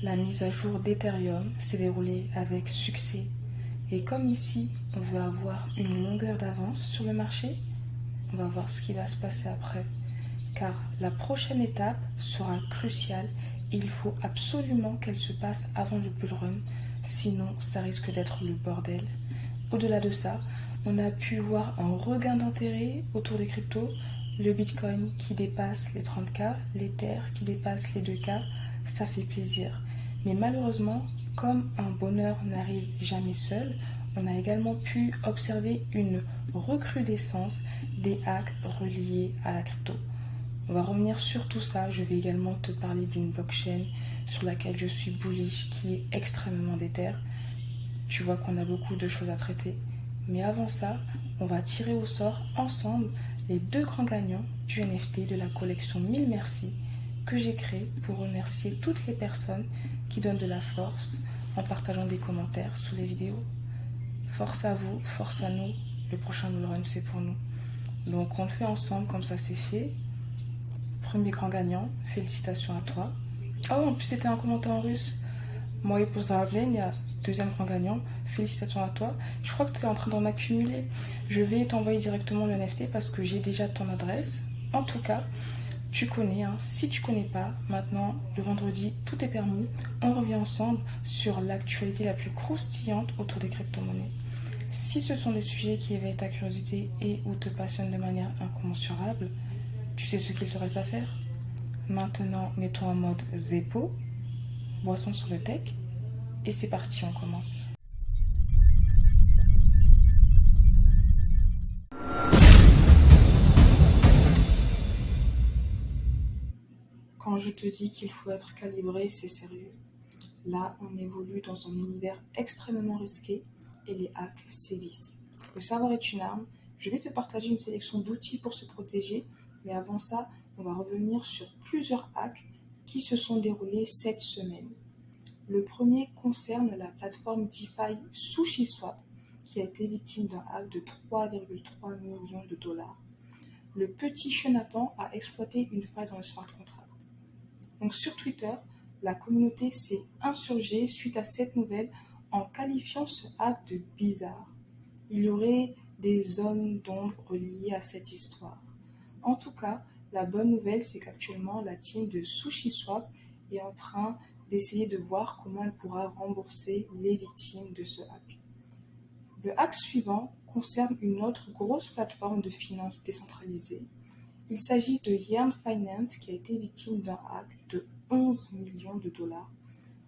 La mise à jour d'Ethereum s'est déroulée avec succès. Et comme ici, on veut avoir une longueur d'avance sur le marché, on va voir ce qui va se passer après. Car la prochaine étape sera cruciale et il faut absolument qu'elle se passe avant le bull run, sinon ça risque d'être le bordel. Au-delà de ça, on a pu voir un regain d'intérêt autour des cryptos, le Bitcoin qui dépasse les 30K, l'Ether qui dépasse les 2K, ça fait plaisir. Mais malheureusement, comme un bonheur n'arrive jamais seul, on a également pu observer une recrudescence des hacks reliés à la crypto. On va revenir sur tout ça. Je vais également te parler d'une blockchain sur laquelle je suis bullish qui est extrêmement déter. Tu vois qu'on a beaucoup de choses à traiter. Mais avant ça, on va tirer au sort ensemble les deux grands gagnants du NFT de la collection 1000 Merci que j'ai créé pour remercier toutes les personnes qui donnent de la force en partageant des commentaires sous les vidéos. Force à vous, force à nous. Le prochain bull run, c'est pour nous. Donc on le fait ensemble, comme ça c'est fait. Premier grand gagnant, félicitations à toi. Oh, en plus c'était un commentaire en russe. Moi pour Zaravlenia, deuxième grand gagnant, félicitations à toi. Je crois que tu es en train d'en accumuler. Je vais t'envoyer directement le NFT parce que j'ai déjà ton adresse. En tout cas, tu connais, hein. Si tu connais pas, maintenant, le vendredi, tout est permis. On revient ensemble sur l'actualité la plus croustillante autour des crypto-monnaies. Si ce sont des sujets qui éveillent ta curiosité et ou te passionnent de manière incommensurable, tu sais ce qu'il te reste à faire. Maintenant, mets-toi en mode Zeppo, boisson sur le tech, et c'est parti, on commence. Quand je te dis qu'il faut être calibré, c'est sérieux. Là, on évolue dans un univers extrêmement risqué et les hacks sévissent. Le savoir est une arme. Je vais te partager une sélection d'outils pour se protéger, mais avant ça, on va revenir sur plusieurs hacks qui se sont déroulés cette semaine. Le premier concerne la plateforme DeFi SushiSwap, qui a été victime d'un hack de 3,3 millions de dollars. Le petit chenapan a exploité une faille dans le smart contract. Donc sur Twitter, la communauté s'est insurgée suite à cette nouvelle en qualifiant ce hack de bizarre. Il y aurait des zones d'ombre reliées à cette histoire. En tout cas, la bonne nouvelle, c'est qu'actuellement, la team de SushiSwap est en train d'essayer de voir comment elle pourra rembourser les victimes de ce hack. Le hack suivant concerne une autre grosse plateforme de finance décentralisée. Il s'agit de Yearn Finance qui a été victime d'un hack de 11 millions de dollars.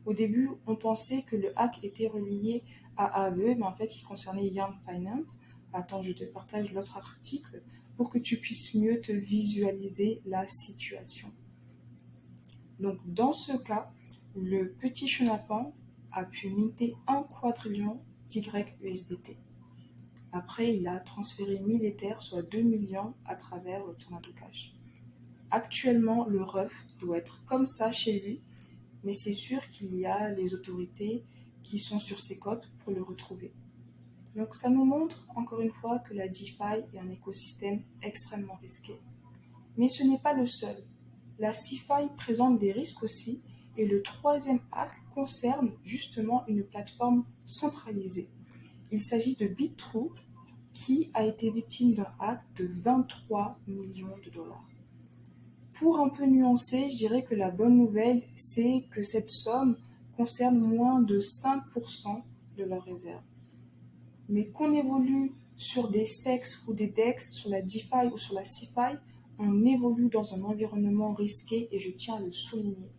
Au début, on pensait que le hack était relié à AVE, mais en fait, il concernait Yearn Finance. Attends, je te partage l'autre article pour que tu puisses mieux te visualiser la situation. Donc, dans ce cas, le petit chenapan a pu minter 1 quadrillion d'YUSDT. Après, il a transféré 1000 Ethers, soit 2 millions, à travers le Tornado Cash. Actuellement, le ref doit être comme ça chez lui, mais c'est sûr qu'il y a les autorités qui sont sur ses côtes pour le retrouver. Donc ça nous montre encore une fois que la DeFi est un écosystème extrêmement risqué. Mais ce n'est pas le seul. La CeFi présente des risques aussi, et le troisième hack concerne justement une plateforme centralisée. Il s'agit de BitTrue qui a été victime d'un hack de 23 millions de dollars. Pour un peu nuancer, je dirais que la bonne nouvelle, c'est que cette somme concerne moins de 5% de leurs réserves. Mais qu'on évolue sur des SEX ou des DEX, sur la DeFi ou sur la CeFi, on évolue dans un environnement risqué et je tiens à le souligner.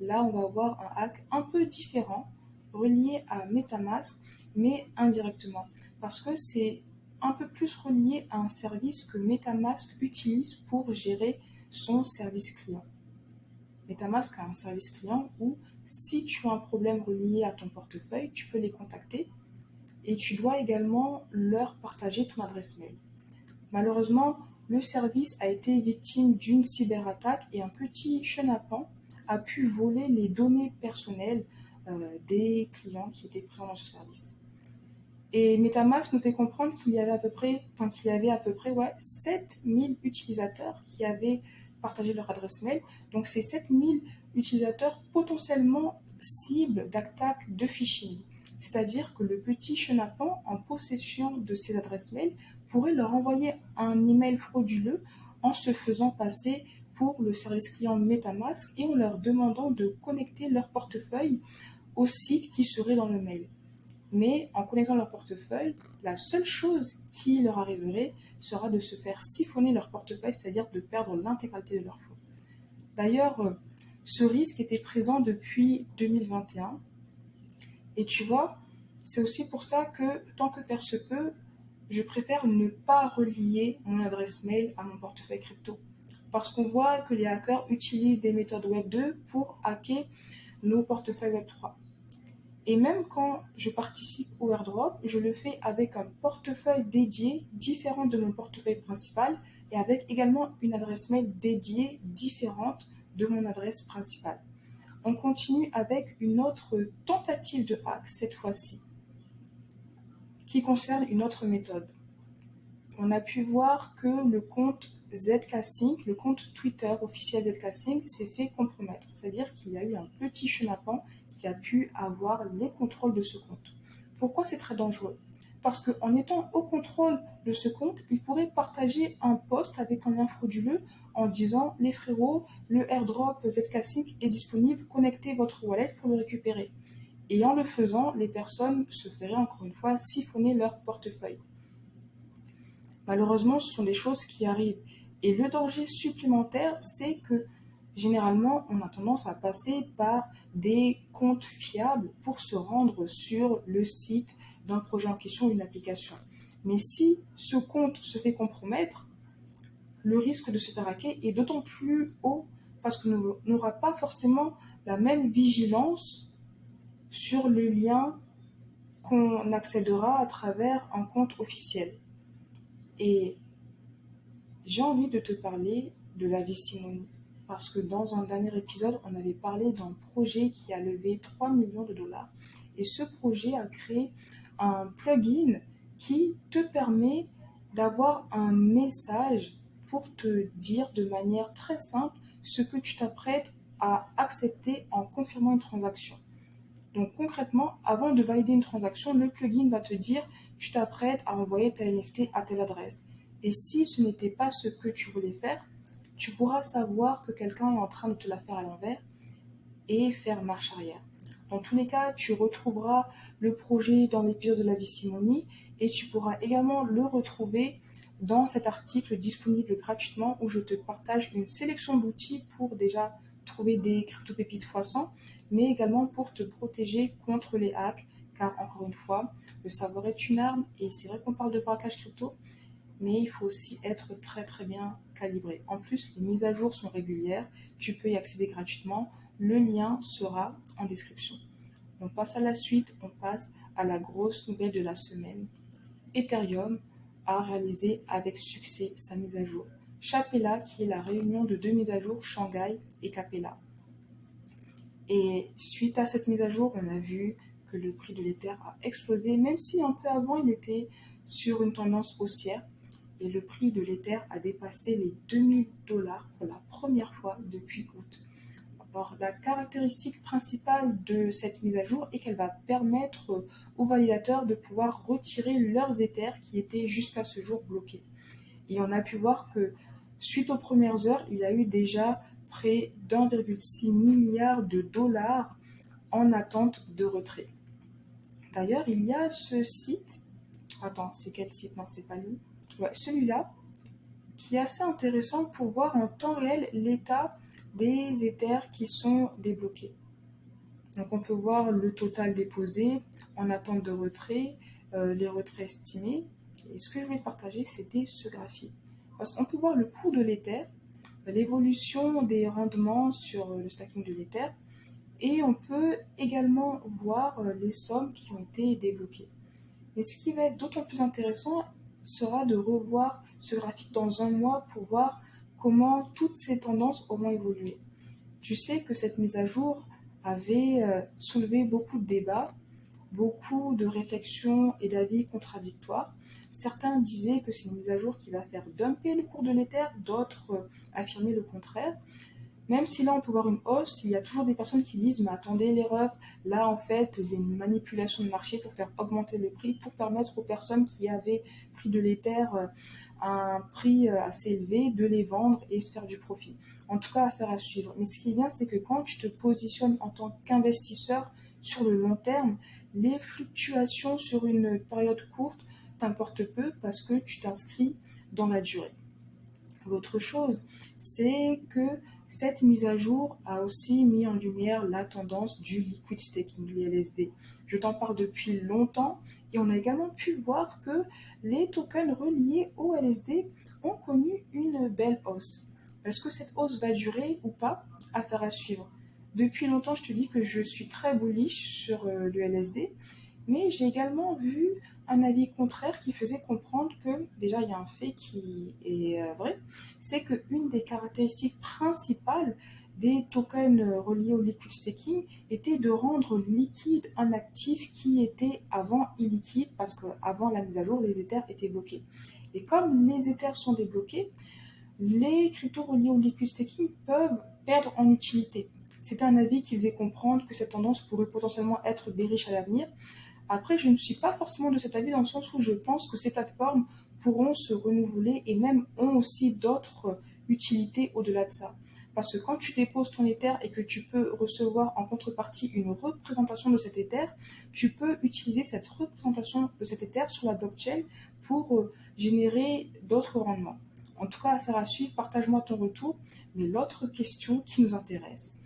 Là, on va avoir un hack un peu différent, relié à MetaMask, mais indirectement, parce que c'est un peu plus relié à un service que MetaMask utilise pour gérer son service client. MetaMask a un service client où si tu as un problème relié à ton portefeuille, tu peux les contacter et tu dois également leur partager ton adresse mail. Malheureusement, le service a été victime d'une cyberattaque et un petit chenapan a pu voler les données personnelles des clients qui étaient présents dans ce service. Et MetaMask nous fait comprendre qu'il y avait à peu près 7000 utilisateurs qui avaient partagé leur adresse mail. Donc ces 7000 utilisateurs potentiellement cible d'attaque de phishing. C'est-à-dire que le petit chenapan, en possession de ces adresses mail, pourrait leur envoyer un email frauduleux en se faisant passer pour le service client MetaMask et en leur demandant de connecter leur portefeuille au site qui serait dans le mail. Mais en connectant leur portefeuille, la seule chose qui leur arriverait sera de se faire siphonner leur portefeuille, c'est-à-dire de perdre l'intégralité de leur fonds. D'ailleurs, ce risque était présent depuis 2021. Et tu vois, c'est aussi pour ça que, tant que faire se peut, je préfère ne pas relier mon adresse mail à mon portefeuille crypto. Parce qu'on voit que les hackers utilisent des méthodes Web 2 pour hacker nos portefeuilles Web 3. Et même quand je participe au airdrop, je le fais avec un portefeuille dédié différent de mon portefeuille principal et avec également une adresse mail dédiée différente de mon adresse principale. On continue avec une autre tentative de hack cette fois-ci, qui concerne une autre méthode. On a pu voir que le compte ZK-Sync, le compte Twitter officiel ZK-Sync, s'est fait compromettre. C'est-à-dire qu'il y a eu un petit chenapan qui a pu avoir les contrôles de ce compte. Pourquoi c'est très dangereux? Parce qu'en étant au contrôle de ce compte, il pourrait partager un post avec un lien frauduleux en disant « Les frérots, le airdrop ZK-Sync est disponible, connectez votre wallet pour le récupérer ». Et en le faisant, les personnes se feraient encore une fois siphonner leur portefeuille. Malheureusement, ce sont des choses qui arrivent. Et le danger supplémentaire, c'est que généralement, on a tendance à passer par des comptes fiables pour se rendre sur le site d'un projet en question ou une application. Mais si ce compte se fait compromettre, le risque de se faire hacker est d'autant plus haut parce qu'on n'aura pas forcément la même vigilance sur les liens qu'on accédera à travers un compte officiel. Et j'ai envie de te parler de la Visimony parce que dans un dernier épisode, on avait parlé d'un projet qui a levé 3 millions de dollars et ce projet a créé un plugin qui te permet d'avoir un message pour te dire de manière très simple ce que tu t'apprêtes à accepter en confirmant une transaction. Donc concrètement, avant de valider une transaction, le plugin va te dire tu t'apprêtes à envoyer ta NFT à telle adresse. Et si ce n'était pas ce que tu voulais faire, tu pourras savoir que quelqu'un est en train de te la faire à l'envers et faire marche arrière. Dans tous les cas, tu retrouveras le projet dans l'épisode de la Visimony et tu pourras également le retrouver dans cet article disponible gratuitement où je te partage une sélection d'outils pour déjà trouver des crypto-pépites x100, mais également pour te protéger contre les hacks, car encore une fois, le savoir est une arme et c'est vrai qu'on parle de braquage crypto, mais il faut aussi être très très bien calibré. En plus, les mises à jour sont régulières, tu peux y accéder gratuitement, le lien sera en description. On passe à la suite, on passe à la grosse nouvelle de la semaine. Ethereum a réalisé avec succès sa mise à jour. Chapella, qui est la réunion de deux mises à jour, Shanghai et Capella. Et suite à cette mise à jour, on a vu que le prix de l'Ether a explosé, même si un peu avant il était sur une tendance haussière. Et le prix de l'Ether a dépassé les 2000 dollars pour la première fois depuis août. Alors, la caractéristique principale de cette mise à jour est qu'elle va permettre aux validateurs de pouvoir retirer leurs Ethers qui étaient jusqu'à ce jour bloqués. Et on a pu voir que suite aux premières heures, il y a eu déjà près d'1,6 milliard de dollars en attente de retrait. D'ailleurs, il y a ce site, attends, c'est quel site? Non, c'est pas lui. Ouais, celui-là, qui est assez intéressant pour voir en temps réel l'état des Ethers qui sont débloqués. Donc on peut voir le total déposé en attente de retrait, les retraits estimés. Et ce que je voulais partager, c'était ce graphique. Parce qu'on peut voir le cours de l'Ether, l'évolution des rendements sur le stacking de l'Ether, et on peut également voir les sommes qui ont été débloquées. Mais ce qui va être d'autant plus intéressant sera de revoir ce graphique dans un mois pour voir comment toutes ces tendances auront évolué. Tu sais que cette mise à jour avait soulevé beaucoup de débats, beaucoup de réflexions et d'avis contradictoires. Certains disaient que c'est une mise à jour qui va faire dumper le cours de l'Ether, d'autres affirmaient le contraire. Même si là on peut voir une hausse, il y a toujours des personnes qui disent mais attendez les refs, là en fait il y a une manipulation de marché pour faire augmenter le prix, pour permettre aux personnes qui avaient pris de l'Ether à un prix assez élevé de les vendre et de faire du profit. En tout cas, affaire à suivre. Mais ce qui est bien, c'est que quand tu te positionnes en tant qu'investisseur sur le long terme, les fluctuations sur une période courte t'importent peu parce que tu t'inscris dans la durée. L'autre chose, c'est que cette mise à jour a aussi mis en lumière la tendance du liquid staking, les LSD. Je t'en parle depuis longtemps et on a également pu voir que les tokens reliés au LSD ont connu une belle hausse. Est-ce que cette hausse va durer ou pas? Affaire à suivre. Depuis longtemps, je te dis que je suis très bullish sur le LSD, mais j'ai également vu un avis contraire qui faisait comprendre que, déjà, il y a un fait qui est vrai, c'est qu'une des caractéristiques principales des tokens reliés au liquid staking était de rendre liquide un actif qui était avant illiquide, parce qu'avant la mise à jour, les Ethers étaient bloqués. Et comme les Ethers sont débloqués, les cryptos reliés au liquid staking peuvent perdre en utilité. C'était un avis qui faisait comprendre que cette tendance pourrait potentiellement être bearish à l'avenir. Après, je ne suis pas forcément de cet avis dans le sens où je pense que ces plateformes pourront se renouveler et même ont aussi d'autres utilités au-delà de ça. Parce que quand tu déposes ton Ether et que tu peux recevoir en contrepartie une représentation de cet Ether, tu peux utiliser cette représentation de cet Ether sur la blockchain pour générer d'autres rendements. En tout cas, affaire à suivre, partage-moi ton retour. Mais l'autre question qui nous intéresse,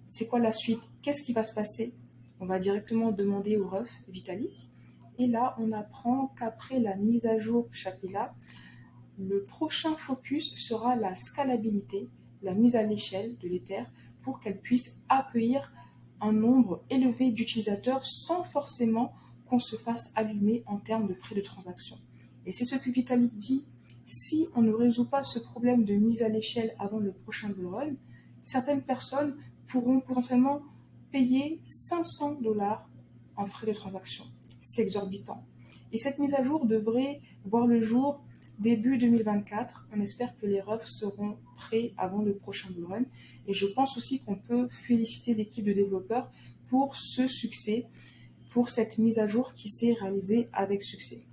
c'est quoi la suite? Qu'est-ce qui va se passer? On va directement demander au ref Vitalik. Et là, on apprend qu'après la mise à jour Shapila, le prochain focus sera la scalabilité, la mise à l'échelle de l'Ether pour qu'elle puisse accueillir un nombre élevé d'utilisateurs sans forcément qu'on se fasse allumer en termes de frais de transaction. Et c'est ce que Vitalik dit, si on ne résout pas ce problème de mise à l'échelle avant le prochain bull run, certaines personnes pourront potentiellement payer 500 dollars en frais de transaction. C'est exorbitant. Et cette mise à jour devrait voir le jour début 2024. On espère que les refs seront prêts avant le prochain bull run. Et je pense aussi qu'on peut féliciter l'équipe de développeurs pour ce succès, pour cette mise à jour qui s'est réalisée avec succès.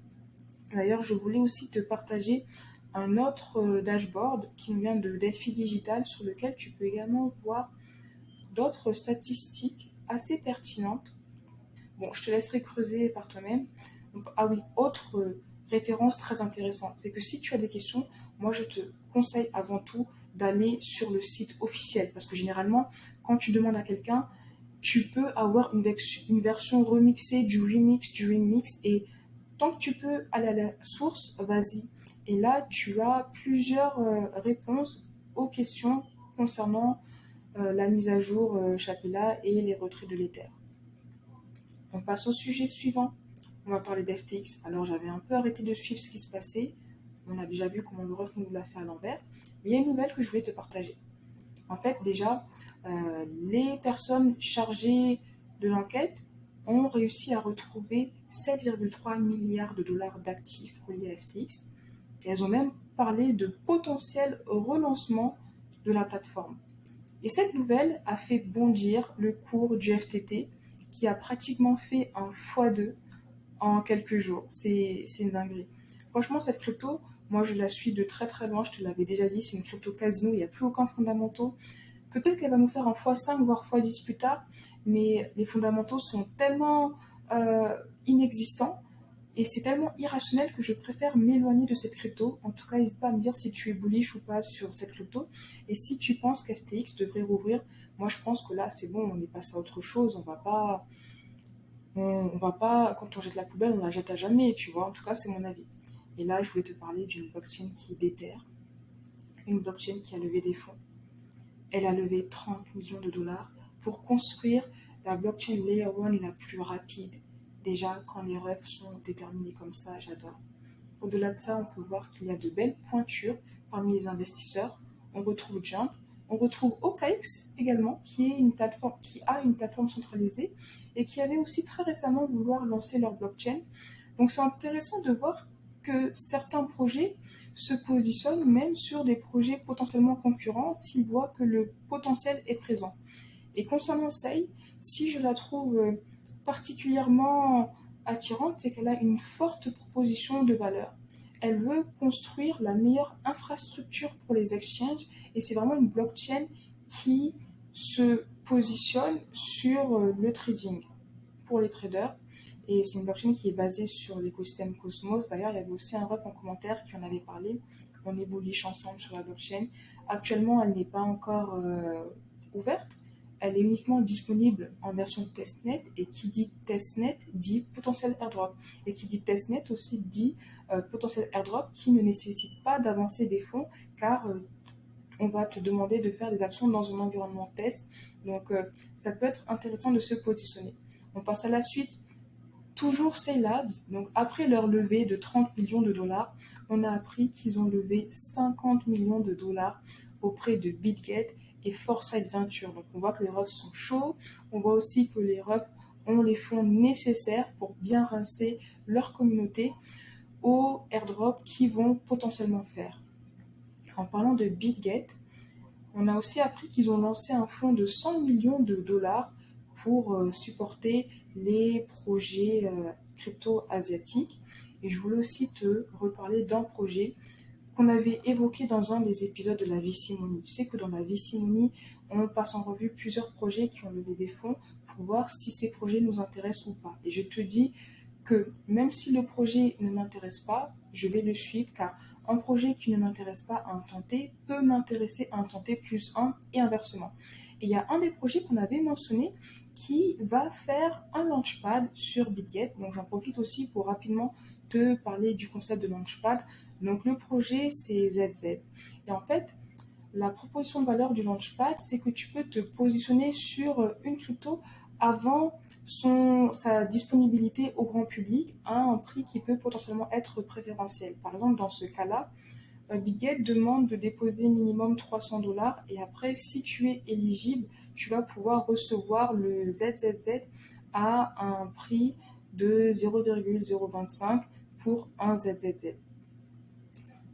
D'ailleurs, je voulais aussi te partager un autre dashboard qui nous vient de Delphi Digital sur lequel tu peux également voir d'autres statistiques assez pertinentes. Bon, je te laisserai creuser par toi-même. Ah oui, autre référence très intéressante, c'est que si tu as des questions, moi je te conseille avant tout d'aller sur le site officiel parce que généralement, quand tu demandes à quelqu'un, tu peux avoir une version remixée du remix et tant que tu peux aller à la source, vas-y. Et là, tu as plusieurs réponses aux questions concernant la mise à jour Chapela et les retraits de l'Ether. On passe au sujet suivant. On va parler d'FTX. Alors j'avais un peu arrêté de suivre ce qui se passait. On a déjà vu comment le ref nous l'a fait à l'envers. Mais il y a une nouvelle que je voulais te partager. En fait, déjà, les personnes chargées de l'enquête ont réussi à retrouver 7,3 milliards de dollars d'actifs reliés à FTX. Et elles ont même parlé de potentiel relancement de la plateforme. Et cette nouvelle a fait bondir le cours du FTT qui a pratiquement fait un x2 en quelques jours. C'est une dinguerie. Franchement, cette crypto, moi je la suis de très très loin, je te l'avais déjà dit, c'est une crypto casino, il n'y a plus aucun fondamental. Peut-être qu'elle va nous faire un x5 voire x10 plus tard, mais les fondamentaux sont tellement inexistants et c'est tellement irrationnel que je préfère m'éloigner de cette crypto. En tout cas, n'hésite pas à me dire si tu es bullish ou pas sur cette crypto. Et si tu penses qu'FTX devrait rouvrir, moi je pense que là c'est bon, on est passé à autre chose. On va pas, quand on jette la poubelle, on la jette à jamais, tu vois. En tout cas, c'est mon avis. Et là, je voulais te parler d'une blockchain qui est d'Ether, une blockchain qui a levé des fonds. Elle a levé 30 millions de dollars pour construire la blockchain Layer 1 la plus rapide. Déjà, quand les refs sont déterminés comme ça, j'adore. Au-delà de ça, on peut voir qu'il y a de belles pointures parmi les investisseurs. On retrouve Jump, on retrouve OKX également, qui a une plateforme centralisée et qui avait aussi très récemment vouloir lancer leur blockchain. Donc c'est intéressant de voir que certains projets se positionnent même sur des projets potentiellement concurrents s'ils voient que le potentiel est présent. Et concernant Sei, si je la trouve particulièrement attirante, c'est qu'elle a une forte proposition de valeur. Elle veut construire la meilleure infrastructure pour les exchanges et c'est vraiment une blockchain qui se positionne sur le trading pour les traders. Et c'est une blockchain qui est basée sur l'écosystème Cosmos. D'ailleurs, il y avait aussi un ref en commentaire qui en avait parlé. On est bullish ensemble sur la blockchain. Actuellement, elle n'est pas encore ouverte. Elle est uniquement disponible en version testnet. Et qui dit testnet dit potentiel airdrop. Et qui dit testnet aussi dit potentiel airdrop qui ne nécessite pas d'avancer des fonds car on va te demander de faire des actions dans un environnement test. Donc, ça peut être intéressant de se positionner. On passe à la suite. Toujours Sei Labs, donc après leur levée de 30 millions de dollars, on a appris qu'ils ont levé 50 millions de dollars auprès de BitGet et Foresight Venture. Donc on voit que les refs sont chauds, on voit aussi que les refs ont les fonds nécessaires pour bien rincer leur communauté aux airdrops qu'ils vont potentiellement faire. En parlant de BitGet, on a aussi appris qu'ils ont lancé un fonds de 100 millions de dollars pour supporter les projets crypto asiatiques. Et je voulais aussi te reparler d'un projet qu'on avait évoqué dans un des épisodes de la VC Money. Tu sais que dans la VC Money, on passe en revue plusieurs projets qui ont levé des fonds pour voir si ces projets nous intéressent ou pas. Et je te dis que même si le projet ne m'intéresse pas, je vais le suivre car un projet qui ne m'intéresse pas à un temps T peut m'intéresser à un temps T plus 1 et inversement. Et il y a un des projets qu'on avait mentionné qui va faire un launchpad sur BitGet. Donc j'en profite aussi pour rapidement te parler du concept de launchpad. Donc le projet c'est ZZ. Et en fait, la proposition de valeur du launchpad, c'est que tu peux te positionner sur une crypto avant sa disponibilité au grand public à un prix qui peut potentiellement être préférentiel. Par exemple, dans ce cas-là, BitGet demande de déposer minimum 300 dollars et après, si tu es éligible, tu vas pouvoir recevoir le ZZZ à un prix de 0,025 pour un ZZZ.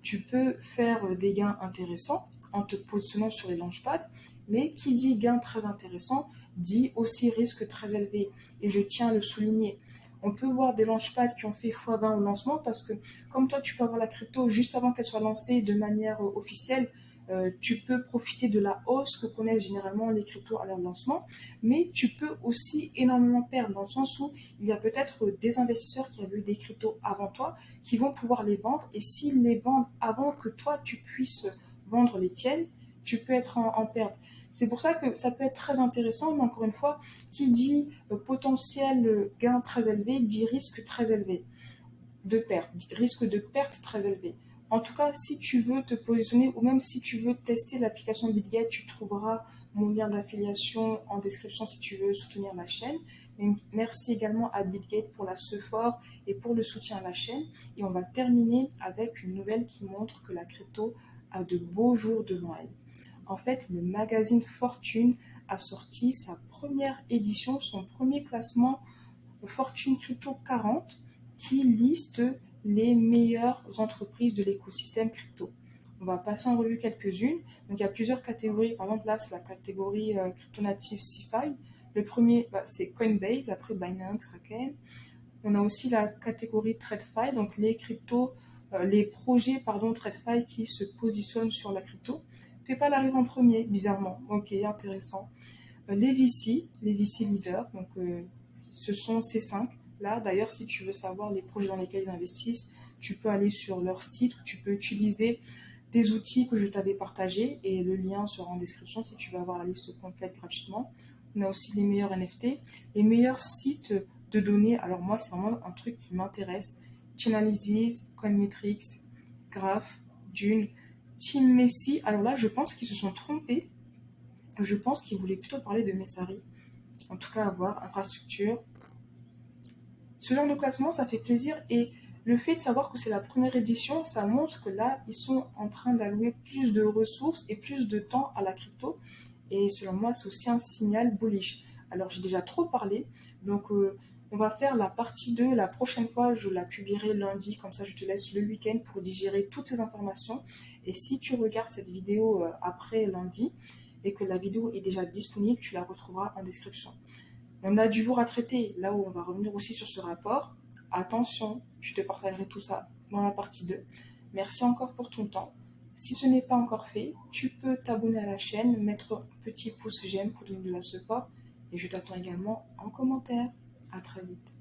Tu peux faire des gains intéressants en te positionnant sur les launchpads, mais qui dit gain très intéressant dit aussi risque très élevé. Et je tiens à le souligner. On peut voir des launchpads qui ont fait x20 au lancement parce que comme toi, tu peux avoir la crypto juste avant qu'elle soit lancée de manière officielle, tu peux profiter de la hausse que connaissent généralement les cryptos à leur lancement, mais tu peux aussi énormément perdre dans le sens où il y a peut-être des investisseurs qui avaient eu des cryptos avant toi qui vont pouvoir les vendre et s'ils les vendent avant que toi tu puisses vendre les tiennes, tu peux être en perte. C'est pour ça que ça peut être très intéressant, mais encore une fois, qui dit potentiel gain très élevé dit risque très élevé de perte, risque de perte très élevé. En tout cas, si tu veux te positionner ou même si tu veux tester l'application BitGet, tu trouveras mon lien d'affiliation en description si tu veux soutenir la chaîne. Merci également à BitGet pour la support et pour le soutien à la chaîne. Et on va terminer avec une nouvelle qui montre que la crypto a de beaux jours devant elle. En fait, le magazine Fortune a sorti sa première édition, son premier classement Fortune Crypto 40 qui liste les meilleures entreprises de l'écosystème crypto. On va passer en revue quelques-unes. Donc, il y a plusieurs catégories. Par exemple, là, c'est la catégorie crypto native CeFi. Le premier, c'est Coinbase, après Binance, Kraken. On a aussi la catégorie TradFi, donc les projets TradFi qui se positionnent sur la crypto. PayPal arrive en premier, bizarrement. Ok, intéressant. Les VC leaders, donc ce sont ces 5. Là, d'ailleurs, si tu veux savoir les projets dans lesquels ils investissent, tu peux aller sur leur site, tu peux utiliser des outils que je t'avais partagés et le lien sera en description si tu veux avoir la liste complète gratuitement. On a aussi les meilleurs NFT, les meilleurs sites de données. Alors moi, c'est vraiment un truc qui m'intéresse. Chainalysis, Coinmetrics, Graph, Dune, Team Messi. Alors là, je pense qu'ils se sont trompés. Je pense qu'ils voulaient plutôt parler de Messari. En tout cas, à voir, infrastructure. Ce genre de classement, ça fait plaisir et le fait de savoir que c'est la première édition, ça montre que là, ils sont en train d'allouer plus de ressources et plus de temps à la crypto. Et selon moi, c'est aussi un signal bullish. Alors, j'ai déjà trop parlé, donc On va faire la partie 2 la prochaine fois, je la publierai lundi, comme ça je te laisse le week-end pour digérer toutes ces informations. Et si tu regardes cette vidéo après lundi et que la vidéo est déjà disponible, tu la retrouveras en description. On a du lourd à traiter, là où on va revenir aussi sur ce rapport. Attention, je te partagerai tout ça dans la partie 2. Merci encore pour ton temps. Si ce n'est pas encore fait, tu peux t'abonner à la chaîne, mettre un petit pouce j'aime pour donner de la support. Et je t'attends également en commentaire. À très vite.